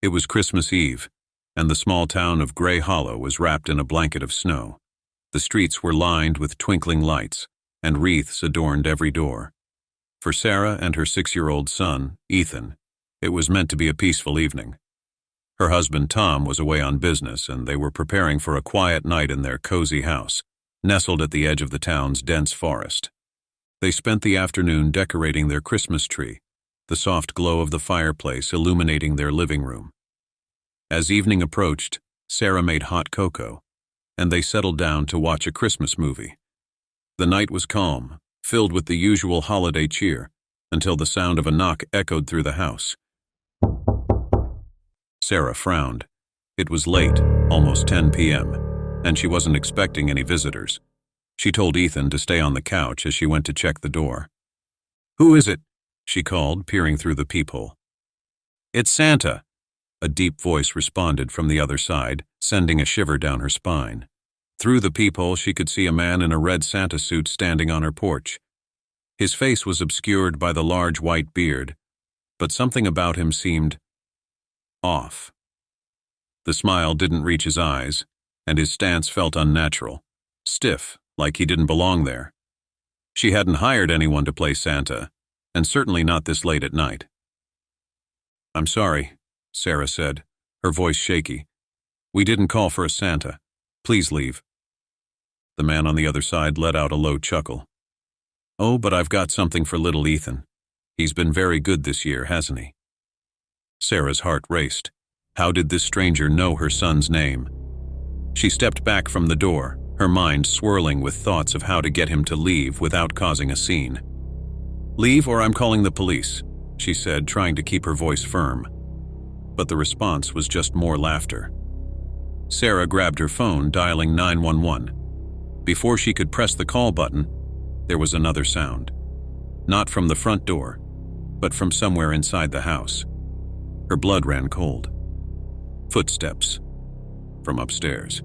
It was Christmas Eve, and the small town of Gray Hollow was wrapped in a blanket of snow. The streets were lined with twinkling lights, and wreaths adorned every door. For Sarah and her 6-year-old son, Ethan, it was meant to be a peaceful evening. Her husband Tom was away on business, and they were preparing for a quiet night in their cozy house, nestled at the edge of the town's dense forest. They spent the afternoon decorating their Christmas tree, the soft glow of the fireplace illuminating their living room. As evening approached, Sarah made hot cocoa, and they settled down to watch a Christmas movie. The night was calm, filled with the usual holiday cheer, until the sound of a knock echoed through the house. Sarah frowned. It was late, almost 10 p.m., and she wasn't expecting any visitors. She told Ethan to stay on the couch as she went to check the door. "Who is it?" she called, peering through the peephole. "It's Santa," a deep voice responded from the other side, sending a shiver down her spine. Through the peephole, she could see a man in a red Santa suit standing on her porch. His face was obscured by the large white beard, but something about him seemed off. The smile didn't reach his eyes, and his stance felt unnatural, stiff, like he didn't belong there. She hadn't hired anyone to play Santa, and certainly not this late at night. "I'm sorry," Sarah said, her voice shaky. "We didn't call for a Santa. Please leave." The man on the other side let out a low chuckle. "Oh, but I've got something for little Ethan. He's been very good this year, hasn't he?" Sarah's heart raced. How did this stranger know her son's name? She stepped back from the door, her mind swirling with thoughts of how to get him to leave without causing a scene. "Leave or I'm calling the police," she said, trying to keep her voice firm. But the response was just more laughter. Sarah grabbed her phone, dialing 911. Before she could press the call button, there was another sound. Not from the front door, but from somewhere inside the house. Her blood ran cold. Footsteps from upstairs.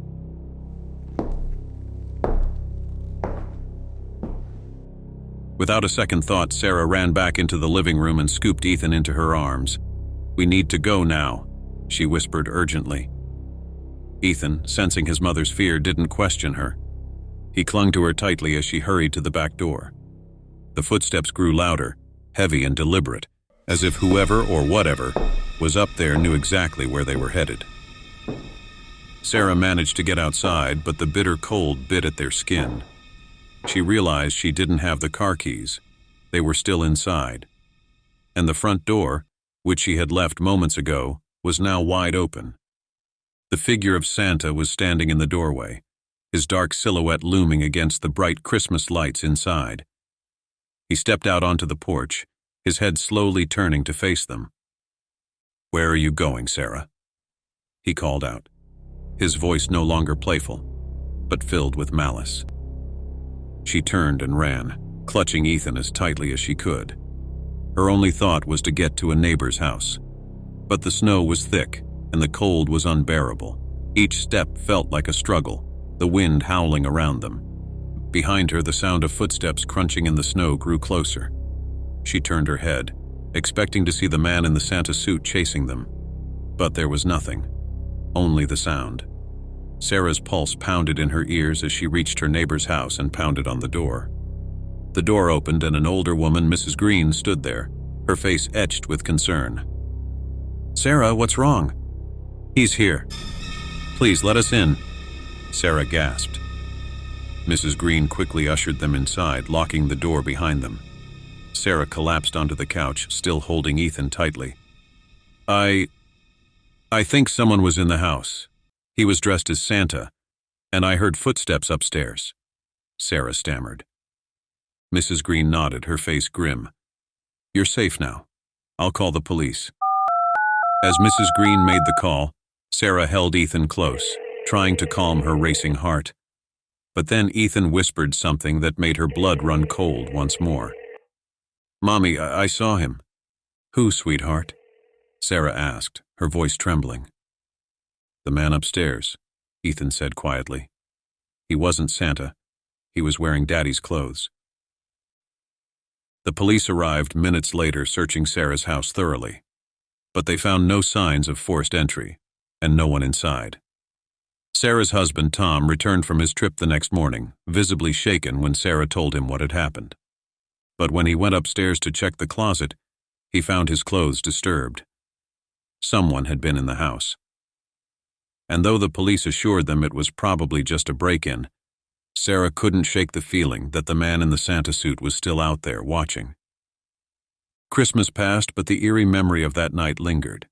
Without a second thought, Sarah ran back into the living room and scooped Ethan into her arms. "We need to go now," she whispered urgently. Ethan, sensing his mother's fear, didn't question her. He clung to her tightly as she hurried to the back door. The footsteps grew louder, heavy and deliberate, as if whoever or whatever was up there knew exactly where they were headed. Sarah managed to get outside, but the bitter cold bit at their skin. She realized she didn't have the car keys. They were still inside. And the front door, which she had left moments ago, was now wide open. The figure of Santa was standing in the doorway, his dark silhouette looming against the bright Christmas lights inside. He stepped out onto the porch, his head slowly turning to face them. "Where are you going, Sarah?" he called out, his voice no longer playful, but filled with malice. She turned and ran, clutching Ethan as tightly as she could. Her only thought was to get to a neighbor's house. But the snow was thick, and the cold was unbearable. Each step felt like a struggle, the wind howling around them. Behind her, the sound of footsteps crunching in the snow grew closer. She turned her head, expecting to see the man in the Santa suit chasing them. But there was nothing, only the sound. Sarah's pulse pounded in her ears as she reached her neighbor's house and pounded on the door. The door opened and an older woman, Mrs. Green, stood there, her face etched with concern. "Sarah, what's wrong?" "He's here. Please let us in," Sarah gasped. Mrs. Green quickly ushered them inside, locking the door behind them. Sarah collapsed onto the couch, still holding Ethan tightly. I think someone was in the house. He was dressed as Santa, and I heard footsteps upstairs," Sarah stammered. Mrs. Green nodded, her face grim. "You're safe now. I'll call the police." As Mrs. Green made the call, Sarah held Ethan close, trying to calm her racing heart. But then Ethan whispered something that made her blood run cold once more. "Mommy, I saw him." "Who, sweetheart?" Sarah asked, her voice trembling. "The man upstairs," Ethan said quietly. "He wasn't Santa. He was wearing Daddy's clothes." The police arrived minutes later, searching Sarah's house thoroughly. but they found no signs of forced entry, and no one inside. Sarah's husband, Tom, returned from his trip the next morning, visibly shaken when Sarah told him what had happened. But when he went upstairs to check the closet, he found his clothes disturbed. Someone had been in the house. And though the police assured them it was probably just a break-in, Sarah couldn't shake the feeling that the man in the Santa suit was still out there watching. Christmas passed, but the eerie memory of that night lingered.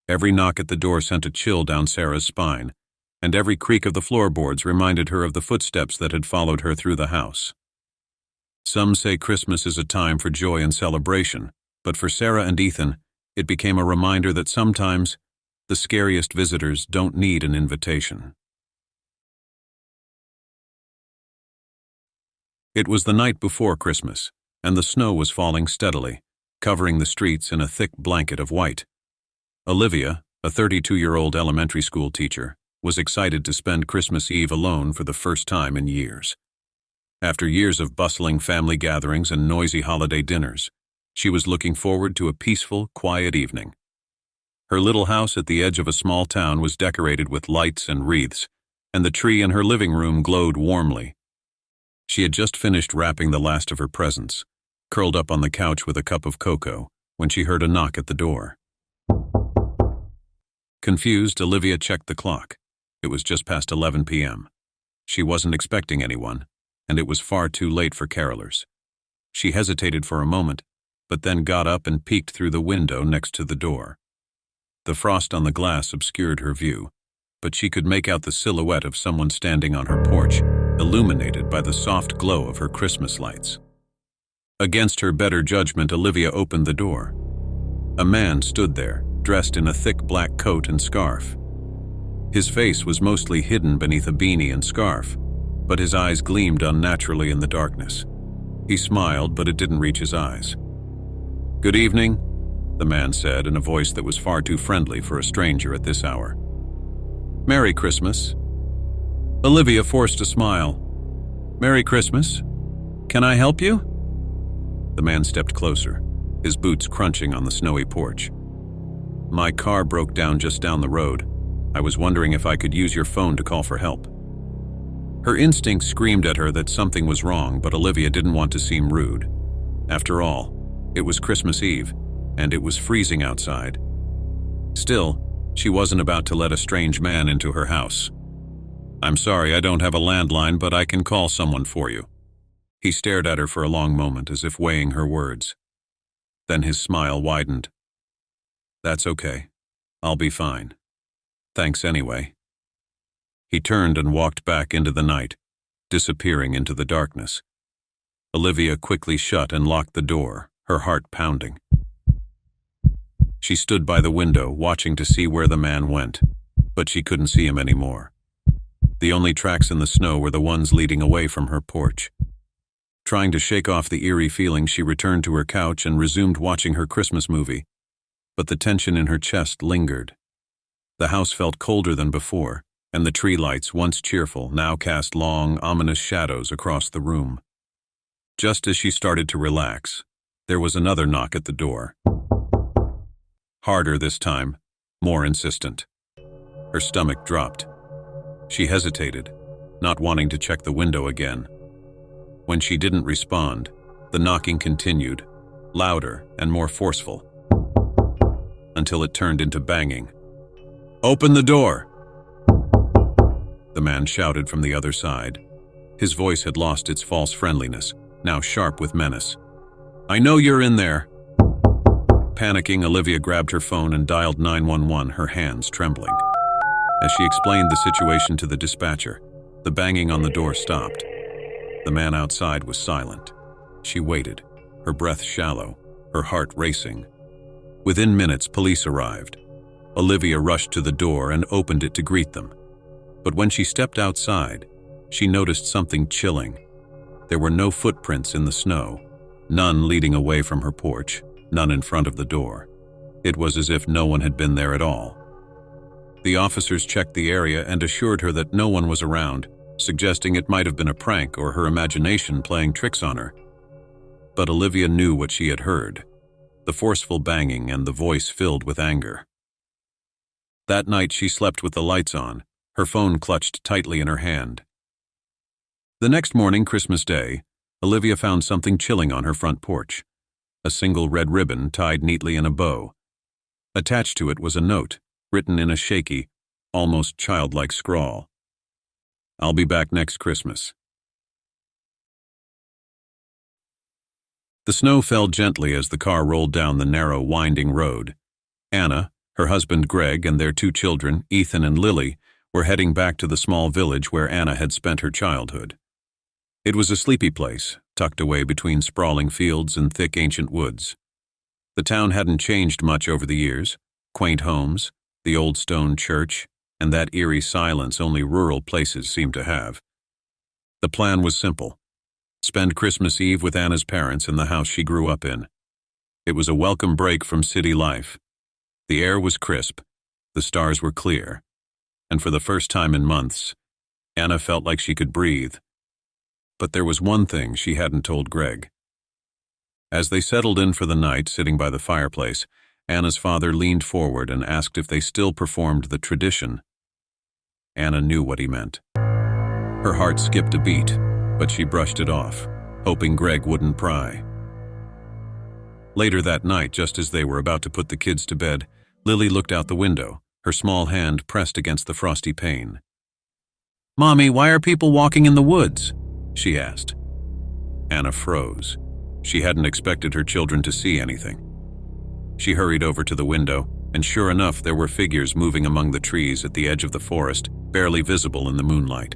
Every knock at the door sent a chill down Sarah's spine, and every creak of the floorboards reminded her of the footsteps that had followed her through the house. Some say Christmas is a time for joy and celebration, but for Sarah and Ethan, it became a reminder that sometimes the scariest visitors don't need an invitation. It was the night before Christmas, and the snow was falling steadily, covering the streets in a thick blanket of white. Olivia, a 32-year-old elementary school teacher, was excited to spend Christmas Eve alone for the first time in years. After years of bustling family gatherings and noisy holiday dinners, she was looking forward to a peaceful, quiet evening. Her little house at the edge of a small town was decorated with lights and wreaths, and the tree in her living room glowed warmly. She had just finished wrapping the last of her presents, curled up on the couch with a cup of cocoa, when she heard a knock at the door. Confused, Olivia checked the clock. It was just past 11 p.m. She wasn't expecting anyone, and it was far too late for carolers. She hesitated for a moment, but then got up and peeked through the window next to the door. The frost on the glass obscured her view, but she could make out the silhouette of someone standing on her porch, illuminated by the soft glow of her Christmas lights. Against her better judgment, Olivia opened the door. A man stood there, dressed in a thick black coat and scarf. His face was mostly hidden beneath a beanie and scarf, but his eyes gleamed unnaturally in the darkness. He smiled, but it didn't reach his eyes. "Good evening," the man said in a voice that was far too friendly for a stranger at this hour. "Merry Christmas." Olivia forced a smile. "Merry Christmas. Can I help you?" The man stepped closer, his boots crunching on the snowy porch. "My car broke down just down the road. I was wondering if I could use your phone to call for help." Her instincts screamed at her that something was wrong, but Olivia didn't want to seem rude. After all, it was Christmas Eve, and it was freezing outside. Still, she wasn't about to let a strange man into her house. "I'm sorry, I don't have a landline, but I can call someone for you." He stared at her for a long moment, as if weighing her words. Then his smile widened. "That's okay. I'll be fine. Thanks anyway." He turned and walked back into the night, disappearing into the darkness. Olivia quickly shut and locked the door, her heart pounding. She stood by the window, watching to see where the man went, but she couldn't see him anymore. The only tracks in the snow were the ones leading away from her porch. Trying to shake off the eerie feeling, she returned to her couch and resumed watching her Christmas movie, but the tension in her chest lingered. The house felt colder than before, and the tree lights, once cheerful, now cast long, ominous shadows across the room. Just as she started to relax, there was another knock at the door. Harder this time, more insistent. Her stomach dropped. She hesitated, not wanting to check the window again. When she didn't respond, the knocking continued, louder and more forceful, until it turned into banging. "Open the door!" the man shouted from the other side. His voice had lost its false friendliness, now sharp with menace. "I know you're in there." Panicking, Olivia grabbed her phone and dialed 911, her hands trembling. As she explained the situation to the dispatcher, the banging on the door stopped. The man outside was silent. She waited, her breath shallow, her heart racing. Within minutes, police arrived. Olivia rushed to the door and opened it to greet them. But when she stepped outside, she noticed something chilling. There were no footprints in the snow, none leading away from her porch, none in front of the door. It was as if no one had been there at all. The officers checked the area and assured her that no one was around, suggesting it might have been a prank or her imagination playing tricks on her. But Olivia knew what she had heard. the forceful banging and the voice filled with anger. That night she slept with the lights on, her phone clutched tightly in her hand. The next morning, Christmas Day, Olivia found something chilling on her front porch. A single red ribbon tied neatly in a bow. Attached to it was a note, written in a shaky, almost childlike scrawl. "I'll be back next Christmas." The snow fell gently as the car rolled down the narrow, winding road. Anna, her husband Greg, and their 2 children, Ethan and Lily, were heading back to the small village where Anna had spent her childhood. It was a sleepy place, tucked away between sprawling fields and thick ancient woods. The town hadn't changed much over the years: quaint homes, the old stone church, and that eerie silence only rural places seemed to have. The plan was simple: spend Christmas Eve with Anna's parents in the house she grew up in. It was a welcome break from city life. The air was crisp, the stars were clear, and for the first time in months, Anna felt like she could breathe. But there was one thing she hadn't told Greg. As they settled in for the night, sitting by the fireplace, Anna's father leaned forward and asked if they still performed the tradition. Anna knew what he meant. Her heart skipped a beat, but she brushed it off, hoping Greg wouldn't pry. Later that night, just as they were about to put the kids to bed, Lily looked out the window, her small hand pressed against the frosty pane. "Mommy, why are people walking in the woods?" she asked. Anna froze. She hadn't expected her children to see anything. She hurried over to the window, and sure enough, there were figures moving among the trees at the edge of the forest, barely visible in the moonlight.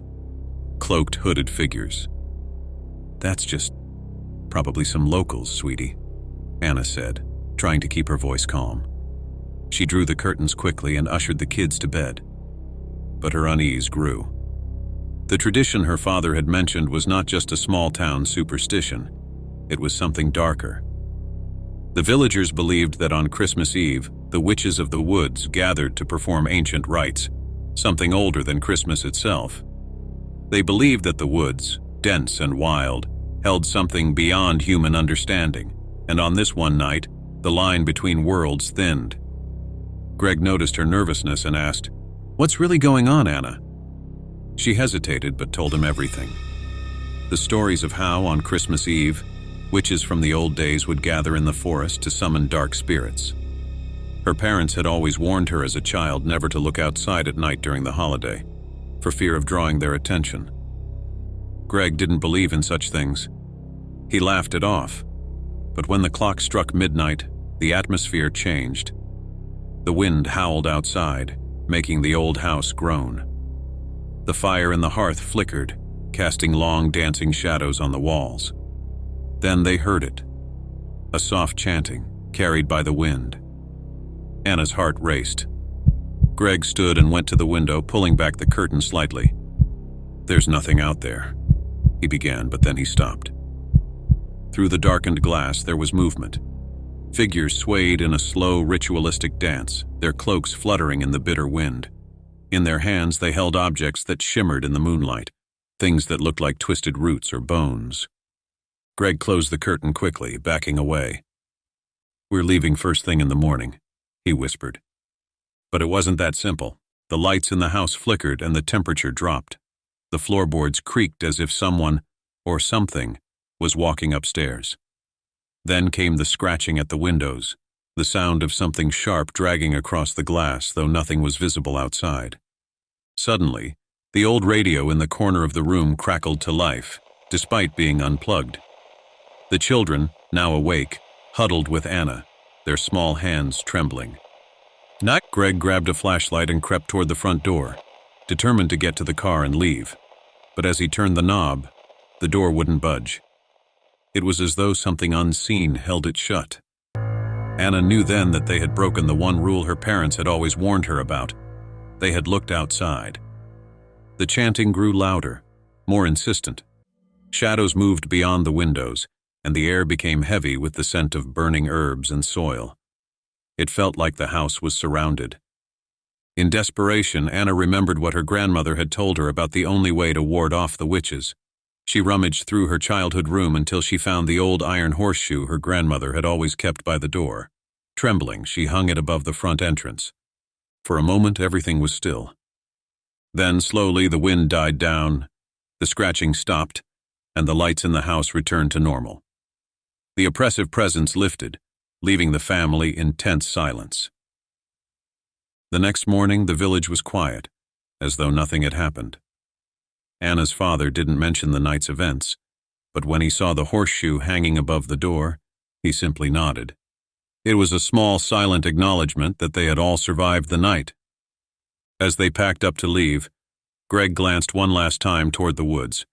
Cloaked, hooded figures. "That's just probably some locals, sweetie," Anna said, trying to keep her voice calm. She drew the curtains quickly and ushered the kids to bed. But her unease grew. The tradition her father had mentioned was not just a small-town superstition. It was something darker. The villagers believed that on Christmas Eve, the witches of the woods gathered to perform ancient rites, something older than Christmas itself. They believed that the woods, dense and wild, held something beyond human understanding, and on this one night, the line between worlds thinned. Greg noticed her nervousness and asked, "What's really going on, Anna?" She hesitated but told him everything. The stories of how, on Christmas Eve, witches from the old days would gather in the forest to summon dark spirits. Her parents had always warned her as a child never to look outside at night during the holiday, for fear of drawing their attention. Greg didn't believe in such things. He laughed it off. But when the clock struck midnight, the atmosphere changed. The wind howled outside, making the old house groan. The fire in the hearth flickered, casting long dancing shadows on the walls. Then they heard it. A soft chanting, carried by the wind. Anna's heart raced. Greg stood and went to the window, pulling back the curtain slightly. "There's nothing out there," he began, but then he stopped. Through the darkened glass there was movement. Figures swayed in a slow, ritualistic dance, their cloaks fluttering in the bitter wind. In their hands they held objects that shimmered in the moonlight, things that looked like twisted roots or bones. Greg closed the curtain quickly, backing away. "We're leaving first thing in the morning," he whispered. But it wasn't that simple. The lights in the house flickered and the temperature dropped. The floorboards creaked as if someone, or something, was walking upstairs. Then came the scratching at the windows, the sound of something sharp dragging across the glass, though nothing was visible outside. Suddenly, the old radio in the corner of the room crackled to life, despite being unplugged. The children, now awake, huddled with Anna, their small hands trembling. Greg grabbed a flashlight and crept toward the front door, determined to get to the car and leave. But as he turned the knob, the door wouldn't budge. It was as though something unseen held it shut. Anna knew then that they had broken the one rule her parents had always warned her about. They had looked outside. The chanting grew louder, more insistent. Shadows moved beyond the windows, and the air became heavy with the scent of burning herbs and soil. It felt like the house was surrounded. In desperation, Anna remembered what her grandmother had told her about the only way to ward off the witches: She rummaged through her childhood room until she found the old iron horseshoe her grandmother had always kept by the door. Trembling, she hung it above the front entrance. For a moment, everything was still. Then, slowly, the wind died down, the scratching stopped, and the lights in the house returned to normal. The oppressive presence lifted, leaving the family in tense silence. The next morning, the village was quiet, as though nothing had happened. Anna's father didn't mention the night's events, but when he saw the horseshoe hanging above the door, he simply nodded. It was a small, silent acknowledgement that they had all survived the night. As they packed up to leave, Greg glanced one last time toward the woods.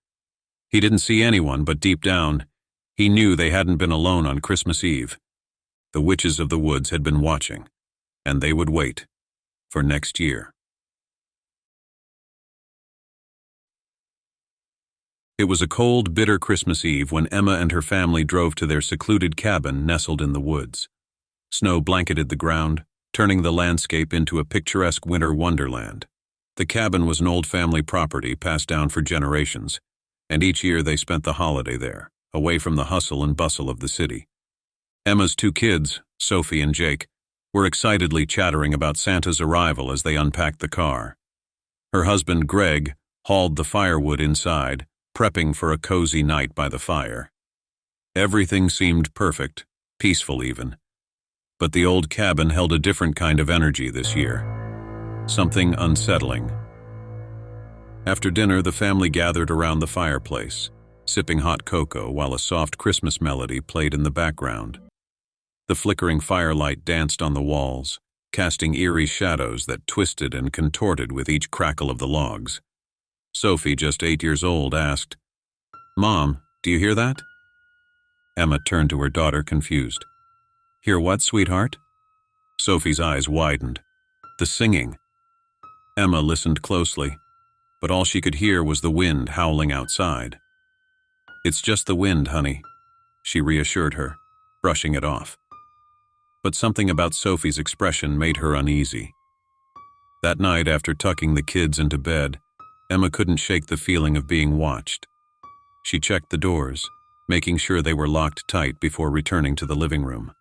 He didn't see anyone, but deep down, he knew they hadn't been alone on Christmas Eve. The witches of the woods had been watching, and they would wait for next year. It was a cold, bitter Christmas Eve when Emma and her family drove to their secluded cabin nestled in the woods. Snow blanketed the ground, turning the landscape into a picturesque winter wonderland. The cabin was an old family property passed down for generations, and each year they spent the holiday there, away from the hustle and bustle of the city. Emma's two kids, Sophie and Jake, were excitedly chattering about Santa's arrival as they unpacked the car. Her husband, Greg, hauled the firewood inside, prepping for a cozy night by the fire. Everything seemed perfect, peaceful even. But the old cabin held a different kind of energy this year. Something unsettling. After dinner, the family gathered around the fireplace, sipping hot cocoa while a soft Christmas melody played in the background. The flickering firelight danced on the walls, casting eerie shadows that twisted and contorted with each crackle of the logs. Sophie, just 8 years old, asked, "Mom, do you hear that?" Emma turned to her daughter, confused. "Hear what, sweetheart?" Sophie's eyes widened. The singing. Emma listened closely, but all she could hear was the wind howling outside. "It's just the wind, honey," she reassured her, brushing it off. But something about Sophie's expression made her uneasy. That night, after tucking the kids into bed, Emma couldn't shake the feeling of being watched. She checked the doors, making sure they were locked tight before returning to the living room.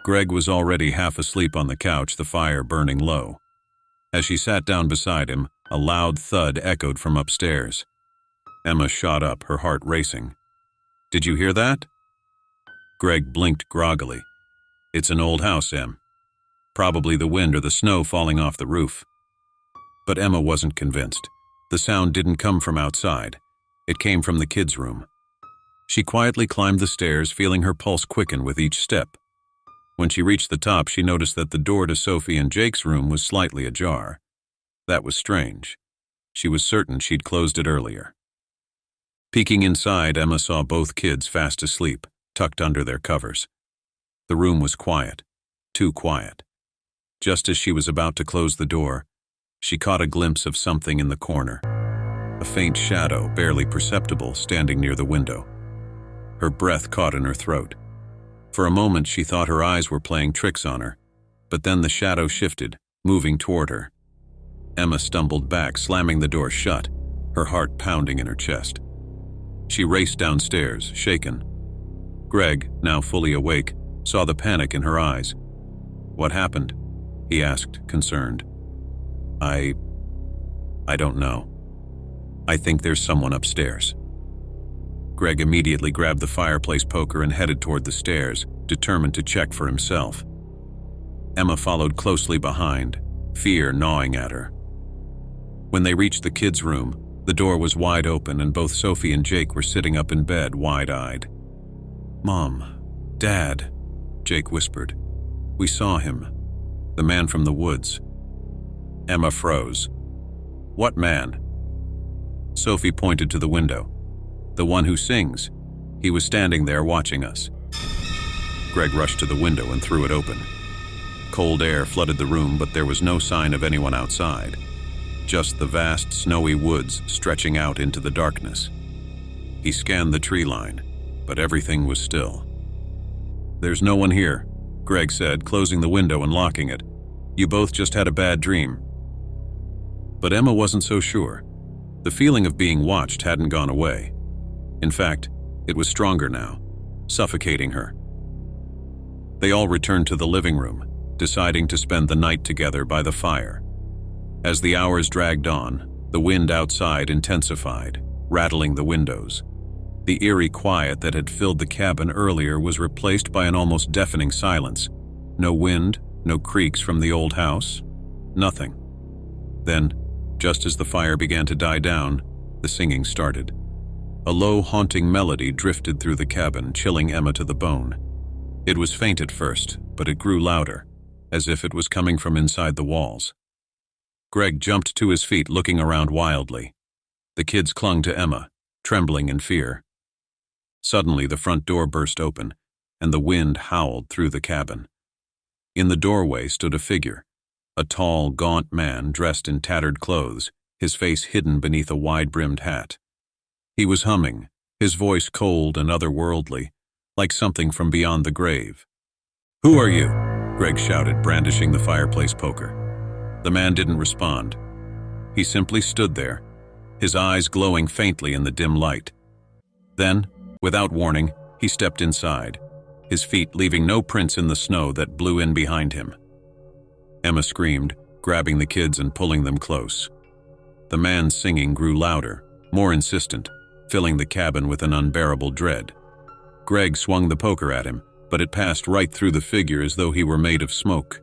Greg was already half asleep on the couch, the fire burning low. As she sat down beside him, a loud thud echoed from upstairs. Emma shot up, her heart racing. "Did you hear that?" Greg blinked groggily. "It's an old house, Em. Probably the wind or the snow falling off the roof." But Emma wasn't convinced. The sound didn't come from outside. It came from the kids' room. She quietly climbed the stairs, feeling her pulse quicken with each step. When she reached the top, she noticed that the door to Sophie and Jake's room was slightly ajar. That was strange. She was certain she'd closed it earlier. Peeking inside, Emma saw both kids fast asleep, tucked under their covers. The room was quiet, too quiet. Just as she was about to close the door, she caught a glimpse of something in the corner. A faint shadow, barely perceptible, standing near the window. Her breath caught in her throat. For a moment, she thought her eyes were playing tricks on her, but then the shadow shifted, moving toward her. Emma stumbled back, slamming the door shut, her heart pounding in her chest. She raced downstairs, shaken. Greg, now fully awake, saw the panic in her eyes. "What happened?" he asked, concerned. I don't know. I think there's someone upstairs." Greg immediately grabbed the fireplace poker and headed toward the stairs, determined to check for himself. Emma followed closely behind, fear gnawing at her. When they reached the kids' room, the door was wide open and both Sophie and Jake were sitting up in bed, wide-eyed. "Mom, Dad," Jake whispered. "We saw him. The man from the woods." Emma froze. "What man?" Sophie pointed to the window. "The one who sings. He was standing there watching us." Greg rushed to the window and threw it open. Cold air flooded the room, but there was no sign of anyone outside. Just the vast, snowy woods stretching out into the darkness. He scanned the tree line, but everything was still. "There's no one here," Greg said, closing the window and locking it. "You both just had a bad dream." But Emma wasn't so sure. The feeling of being watched hadn't gone away. In fact, it was stronger now, suffocating her. They all returned to the living room, deciding to spend the night together by the fire. As the hours dragged on, the wind outside intensified, rattling the windows. The eerie quiet that had filled the cabin earlier was replaced by an almost deafening silence. No wind, no creaks from the old house, nothing. Then, just as the fire began to die down, the singing started. A low, haunting melody drifted through the cabin, chilling Emma to the bone. It was faint at first, but it grew louder, as if it was coming from inside the walls. Greg jumped to his feet, looking around wildly. The kids clung to Emma, trembling in fear. Suddenly, the front door burst open, and the wind howled through the cabin. In the doorway stood a figure, a tall, gaunt man dressed in tattered clothes, his face hidden beneath a wide-brimmed hat. He was humming, his voice cold and otherworldly, like something from beyond the grave. "Who are you?" Greg shouted, brandishing the fireplace poker. The man didn't respond. He simply stood there, his eyes glowing faintly in the dim light. Then, without warning, he stepped inside, his feet leaving no prints in the snow that blew in behind him. Emma screamed, grabbing the kids and pulling them close. The man's singing grew louder, more insistent, filling the cabin with an unbearable dread. Greg swung the poker at him, but it passed right through the figure as though he were made of smoke.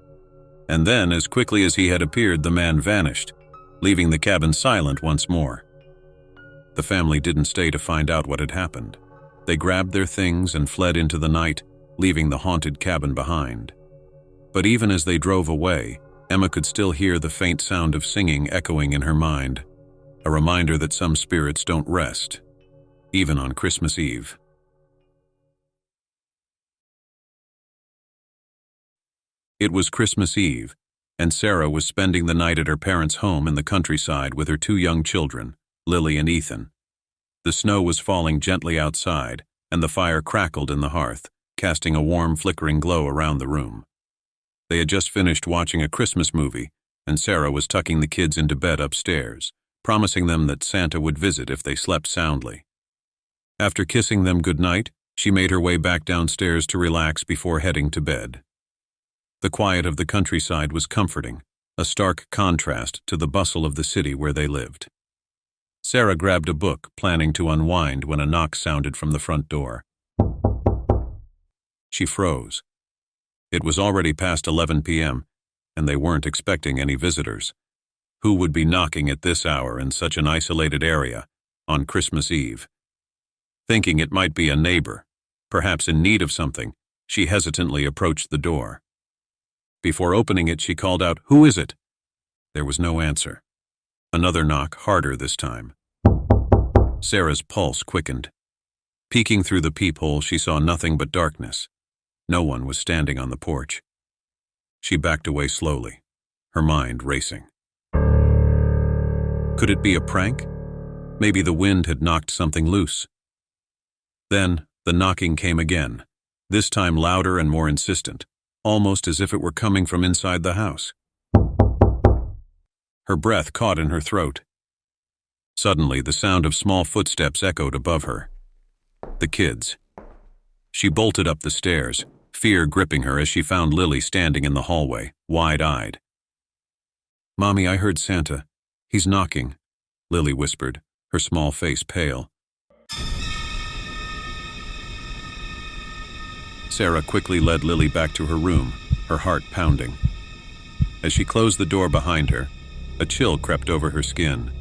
And then, as quickly as he had appeared, the man vanished, leaving the cabin silent once more. The family didn't stay to find out what had happened. They grabbed their things and fled into the night, leaving the haunted cabin behind. But even as they drove away, Emma could still hear the faint sound of singing echoing in her mind, a reminder that some spirits don't rest, even on Christmas Eve. It was Christmas Eve, and Sarah was spending the night at her parents' home in the countryside with her 2 young children, Lily and Ethan. The snow was falling gently outside, and the fire crackled in the hearth, casting a warm, flickering glow around the room. They had just finished watching a Christmas movie, and Sarah was tucking the kids into bed upstairs, promising them that Santa would visit if they slept soundly. After kissing them goodnight, she made her way back downstairs to relax before heading to bed. The quiet of the countryside was comforting, a stark contrast to the bustle of the city where they lived. Sarah grabbed a book, planning to unwind when a knock sounded from the front door. She froze. It was already past 11 p.m., and they weren't expecting any visitors. Who would be knocking at this hour in such an isolated area on Christmas Eve? Thinking it might be a neighbor, perhaps in need of something, she hesitantly approached the door. Before opening it, she called out, "Who is it?" There was no answer. Another knock, harder this time. Sarah's pulse quickened. Peeking through the peephole, she saw nothing but darkness. No one was standing on the porch. She backed away slowly, her mind racing. Could it be a prank? Maybe the wind had knocked something loose. Then, the knocking came again, this time louder and more insistent, almost as if it were coming from inside the house. Her breath caught in her throat. Suddenly, the sound of small footsteps echoed above her. The kids. She bolted up the stairs, fear gripping her as she found Lily standing in the hallway, wide-eyed. "Mommy, I heard Santa. He's knocking," Lily whispered, her small face pale. Sarah quickly led Lily back to her room, her heart pounding. As she closed the door behind her, a chill crept over her skin.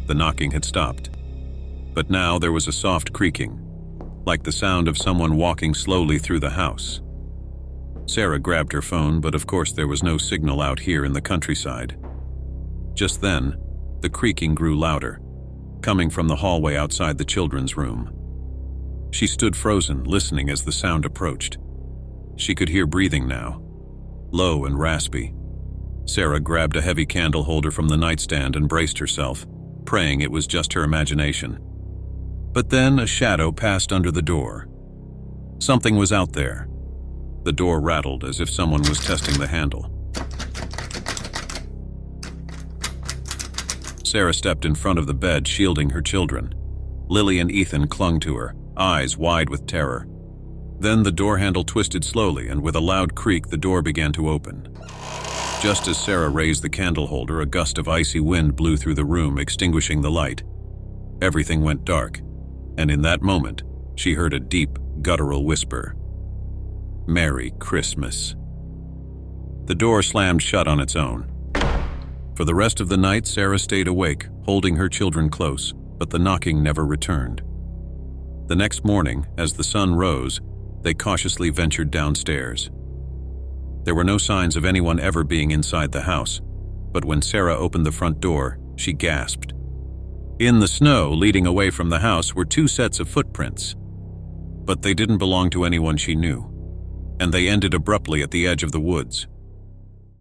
The knocking had stopped. But now there was a soft creaking, like the sound of someone walking slowly through the house. Sarah grabbed her phone, but of course there was no signal out here in the countryside. Just then, the creaking grew louder, coming from the hallway outside the children's room. She stood frozen, listening as the sound approached. She could hear breathing now, low and raspy. Sarah grabbed a heavy candle holder from the nightstand and braced herself, praying it was just her imagination. But then a shadow passed under the door. Something was out there. The door rattled as if someone was testing the handle. Sarah stepped in front of the bed, shielding her children. Lily and Ethan clung to her, eyes wide with terror. Then the door handle twisted slowly, and with a loud creak, the door began to open. Just as Sarah raised the candle holder, a gust of icy wind blew through the room, extinguishing the light. Everything went dark, and in that moment, she heard a deep, guttural whisper. "Merry Christmas." The door slammed shut on its own. For the rest of the night, Sarah stayed awake, holding her children close, but the knocking never returned. The next morning, as the sun rose, they cautiously ventured downstairs. There were no signs of anyone ever being inside the house, but when Sarah opened the front door, she gasped. In the snow leading away from the house were 2 sets of footprints, but they didn't belong to anyone she knew, and they ended abruptly at the edge of the woods.